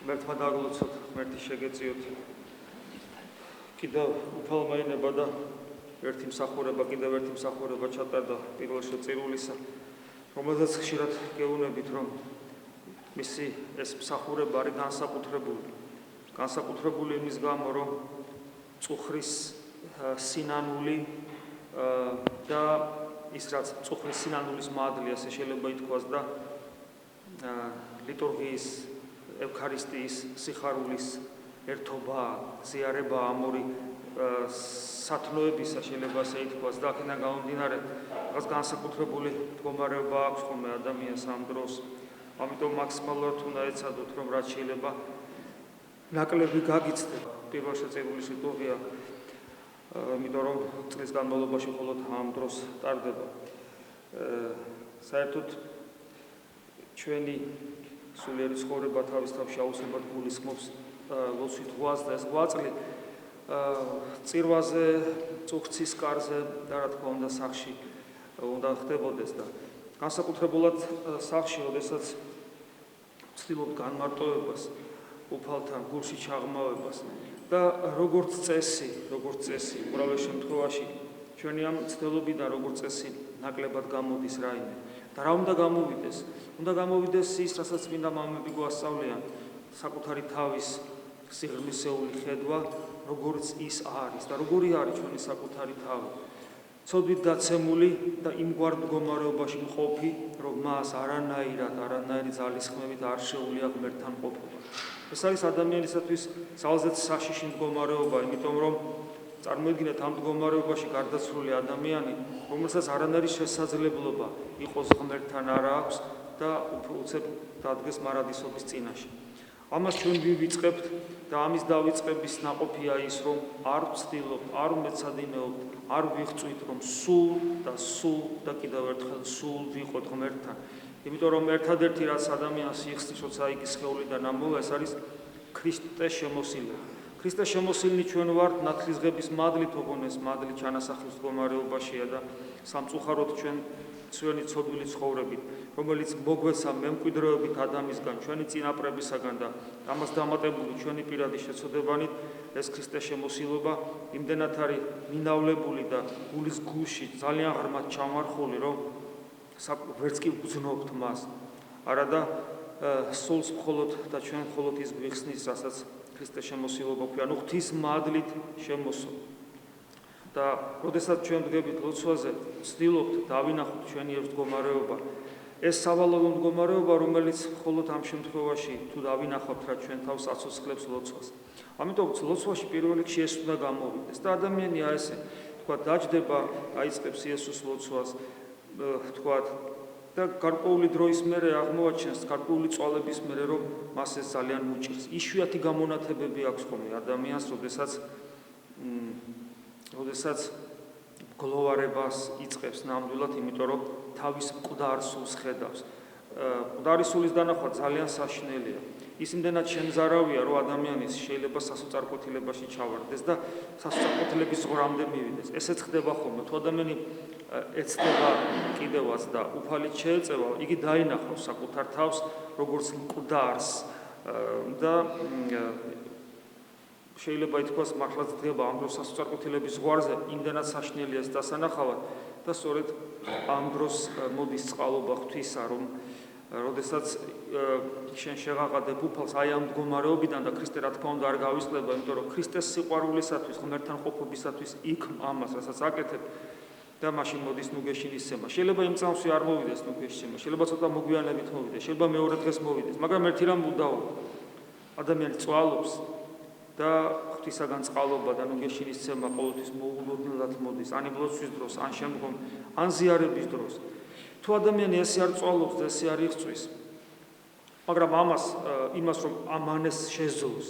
მერთმა დაგლოცოთ, მერთი შეგეწიოთ. კიდევ უფალმაინება და ერთი მსახურება, კიდევ ერთი მსახურება ჩატარდა პირველ შეწირულისა, რომელზეც ხშირად გეუბნებით, რომ მისი ეს მსახურება არის განსაკუთრებული იმის გამო, რომ წუხრის სინანული და ის რაც წუხრის სინანულის მადლი, ასე შეიძლება ითქვას და ლიტურგიის ევქარისტიის სიხარულის ერთობა, ზიარება ამ ორი სათნოებისა შეიძლება ასე ითქვას და აქედან გამომდინარე რაღაც განსაკუთრებული მდგომარეობა აქვს ხოლმე ადამიანს ამ დროს. ამიტომ მაქსიმალურად უნდა ეცადოთ, რომ რაც შეიძლება ნაკლები გაგიცდება პირველ შეწირულის ლიტურგია, იმიტომ რომ წლის განმავლობაში მხოლოდ ამ დროს ტარდება. საერთოდ ჩვენი სულიერი ცხოვრება თავის თავში აუცილებლად გულისხმობს ლოცვით ღვაწლს და ეს ღვაწლი წირვაზე, წუხცის კარზე და რა თქმა უნდა სახლში უნდა ხდებოდეს და განსაკუთრებულად სახლში, როდესაც ვცდილობთ განმარტოვებას, უფალთან გულში ჩაღრმავებას და როგორც წესი, უბრალოდ შემთხვევაში ჩვენი ამ ცდილობიდან როგორც წესი ნაკლებად გამოდის რაიმე. და რა უნდა გამოვიდეს? უნდა გამოვიდეს ის, რასაც წმინდა მამები გვასწავლიან, საკუთარი თავის სიღრმისეული ხედვა, როგორც ის არის და როგორი არის ჩვენი საკუთარი თავი. ცოდვით დაცემული და იმგვარ მდგომარეობაში მყოფი, რომ მას არანაირი ძალისხმევით არ შეუძლია ღმერთთან ყოფნა. ეს არის ადამიანისათვის ძალზედ საშიში მდგომარეობა, იმიტომ რომ წარმოიდგინეთ ამ მდგომარეობაში გარდაცვლილი ადამიანი, რომელსაც არანაირი შესაძლებლობა იყოს ღმერთთან არ აქვს და უცებ დადგეს მარადისობის წინაშე. ამას ჩვენ ვივიწყებთ და ამის დავიწყების ნაყოფია ის, რომ არ ვცდილობთ, არ ვმეცადინეობთ, არ ვიღწვით, რომ სულ და კიდევ ერთხელ სულ ვიყოთ ღმერთთან. იმიტომ რომ ერთადერთი რაც ადამიანს იხსნის, როცა იგი სხეულიდან ამოვა, ეს არის ქრისტეს შემოსილება. ქრისტეს შემოსილნი ჩვენ ვართ ნათლისღების მადლით, ოღონდ ეს მადლი ჩანასახლის მდგომარეობაშია და სამწუხაროდ ჩვენი ცოდვილი ცხოვრებით, რომელიც მოგვეცა მემკვიდრეობით ადამიანისგან, ჩვენი წინაპრებისაგან და ამას დამატებული ჩვენი პირადი შეცოდებანით, ეს ქრისტეს შემოსილობა იმდენად არის მინავლებული და გულის გულში ძალიან ღრმად ჩამარხული, რომ ვერც კი ვგრძნობთ მას. არადა სულს მხოლოდ და ჩვენ მხოლოდ ის გვიხსნის, რასაც ქრისტეს შემოსილობა ქვია, ანუ ღვთის მადლით შემოსულ. და როდესაც ჩვენ ვდგებით ლოცვაზე, ვცდილობთ დავინახოთ ჩვენი ეს მდგომარეობა. ეს სავალალო მდგომარეობა, რომელიც მხოლოდ ამ შემთხვევაში თუ დავინახავთ, რა ჩვენ თავს აცოცხლებს ლოცვას. ამიტომ ლოცვაში პირველ რიგში ეს უნდა გამოვიდეს და ადამიანი ესე თქვა დაჯდება, აიწყებს იესოს ლოცვას, თქვა და გარკვეული დროის მერე აღმოაჩენს, გარკვეული წვალების მერე, რომ მას ეს ძალიან უჭირს. იშვიათი გამონათებები აქვს ხოლმე ადამიანს, როდესაც გლოვარებას იწყებს ნამდვილად, იმიტომ რომ თავის მკვდარ სულს ხედავს. მკვდარი სულის დანახვა ძალიან საშინელია. ის იმდენად შემზარავია, რომ ადამიანის შეიძლება სასოწარკვეთილებაში ჩავარდეს და სასოწარკვეთილების ზღვრამდე მივიდეს. ესეც ხდება ხოლმე. თუ ადამიანი ეცდება კიდევაც და უფალით შეეწევა, იგი დაინახავს საკუთარ თავს, როგორც მკვდარს და შეიძლება ითქვას, მართლაც დგება ამ დროს სასოწარკვეთილების ზღვარზე, იმდენად საშინელია ეს დასანახავად და სწორედ ამ დროს მოდის წყალობა ღვთისა, რომ როდესაც შენ შეღაღადებ უფალს აი ამ მდგომარეობიდან და ქრისტე რა თქმა უნდა არ გავისწლება, იმიტომ რომ ქრისტეს სიყვარულისათვის, ღმერთთან ყოფობისათვის იქ ამას, რასაც აკეთებ და მაშინ მოდის ნუგეშინის ცემა. შეიძლება იმ წამსვე არ მოვიდეს ნუგეშინის ცემა, შეიძლება ცოტა მოგვიანებით მოვიდეს, შეიძლება მეორე დღეს მოვიდეს, მაგრამ ერთი რამ უდაობა. ადამიანი წვალობს და ღვთისაგან წყალობა და ნუგეშინის ცემა ყოველთვის მოულოდნელად მოდის, ან ლოცვის დროს, ან შემდგომ, ან ზიარების დროს. თუ ადამიანი ესე არ წვალობს და ესე არ იღწვის, მაგრამ იმას რომ ამანეს შეძლოს,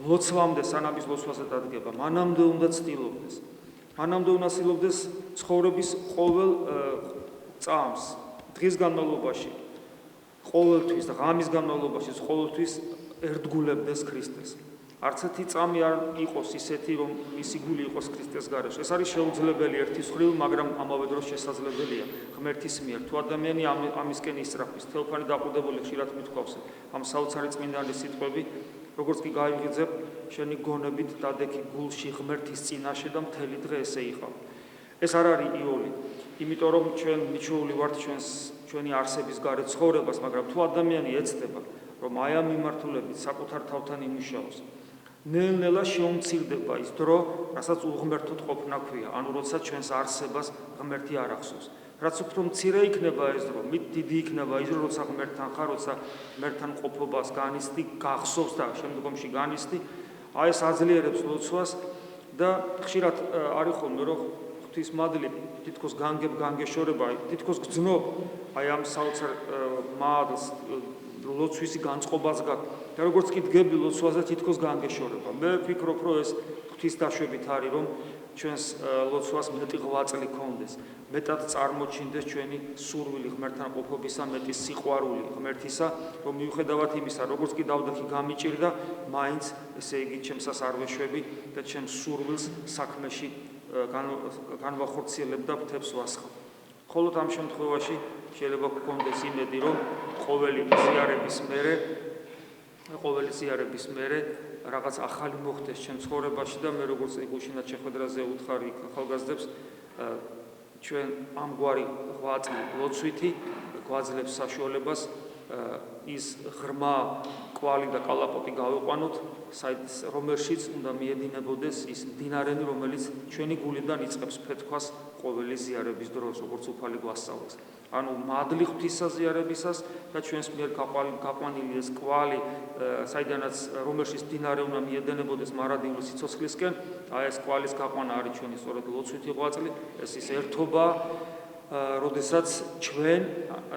ლოცვამდე, სანამის ლოცვაზე დადგება, მანამდე უნდა ცდილობდეს. მანამდე უნდა ცდილობდეს ცხოვრების ყოველ წამს, დღის განმავლობაში, ყოველთვის და ღამის განმავლობაში, ყოველთვის ერთგულებდეს ქრისტეს. არც ერთი წამი არ იყოს ისეთი, რომ მისი გული იყოს ქრისტეს გარეშე. ეს არის შეუძლებელი ერთის მხრივ, მაგრამ ამავე დროს შესაძლებელია ღმერთის მიერ. თუ ადამიანი ამისკენ ისწრაფვის, თელფანი დაყუდებული ხშირად მithქვავს ამ საოცარი წმინდანის სიტყვები, როგორც კი გაივიღებ შენი გონებით დადექი გულში ღმერთის წინაშე და მთელი დღე ესე იყავ. ეს არ არის იოლი, იმიტომ რომ ჩვენ მიჩვეული ვართ ჩვენი არსების გარეთ ცხოვრებას, მაგრამ თუ ადამიანი ეცდება, რომ აი ამ მიმართულებით საკუთარ თავთან იმუშაოს, ნელ-ნელა შეუმცირდება ის დრო, რასაც უღმერთოდ ყოფნა ქვია, ანუ როცა ჩვენს არსებას ღმერთი არ ახსოვს. რაც უფრო მცირე იქნება ეს დრო, მით დიდი იქნება ის დრო, როცა ღმერთთან ხარ, როცა ღმერთთან ყოფობას განიცდი, გახსოვს და შემდგომში განიცდი, აი ეს აძლიერებს ლოცვას და ხშირად არის ხოლმე რომ ღვთის მადლი თითქოს განგეშორება, თითქოს გძნობ აი ამ საოცარ მადლს ლოცვის განწყობას გაქვს და როგორც კი დგები ლოცვაზე თითქოს განგეშორება. მე ვფიქრობ, რომ ეს ღვთის დაშვებით არის, რომ ჩვენს ლოცვას მეტი ღვაწლი ქონდეს, მეტად წარმოჩინდეს ჩვენი სურვილი ღმერთთან ყოფობისა, მეტი სიყვარული ღმერთისა, რომ მიუხედავად იმისა, როგორც კი დავდექი გამიჭირდა, მაინც ესე იგი ჩემსას არ ვეშვები და ჩემს სურვილს საქმეში განვახორციელებ და მთებს ვასხავ. მხოლოდ ამ შემთხვევაში შეიძლება გქონდეს იმედი, რომ ყოველი ზიარების მერე რაღაც ახალი მოხდეს ჩემ ცხოვრებაში და მე როგორც გუშინად შეხვედრაზე უთხარი ახალგაზრდებს, ჩვენ ამგვარი ღვაწლი ლოცვითი გვაძლევს საშუალებას ის ღრმა კვალი და კალაპოტი გავიყვანოთ, რომელშიც უნდა მიედინებოდეს ის მდინარენი, რომელიც ჩვენი გულიდან იწყებს ფეთქვას ყოველი ზიარების დროს, როგორც უფალი გვასწავლეს. ანუ მადლი ღვთისა ზიარებისას და ჩვენს მიერ გაყვანილი ეს კვალი, რომელშიც მდინარე უნდა მიედინებოდეს მარადიული სიცოცხლისკენ, აი ეს კვალის გაყვანა არის ჩვენი სწორედ ლოცვითი ღვაწლი, ეს ის ერთობა, როდესაც ჩვენ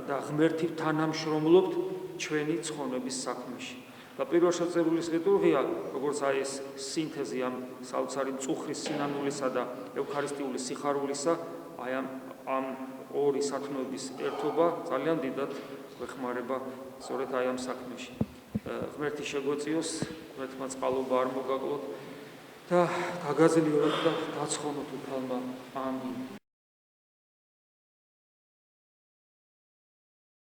და ღმერთი თანამშრომლობთ ჩვენი ცხონების საქმეში. და პირველ შეწერულის ლიტურგია, როგორც აი ეს სინთეზი ამ საოცარი მწუხრის სინანულისა და ევქარისტიული სიხარულისა, აი ამ ორი სათნოების ერთობა ძალიან დიდად გვეხმარება სწორედ აი ამ საქმეში. ღმერთი შეგვეწიოს, ღმერთმა წყალობა არ მოგაკლოთ და გაგაძლიეროთ და გაცხონოთ უფალმა. ამინ.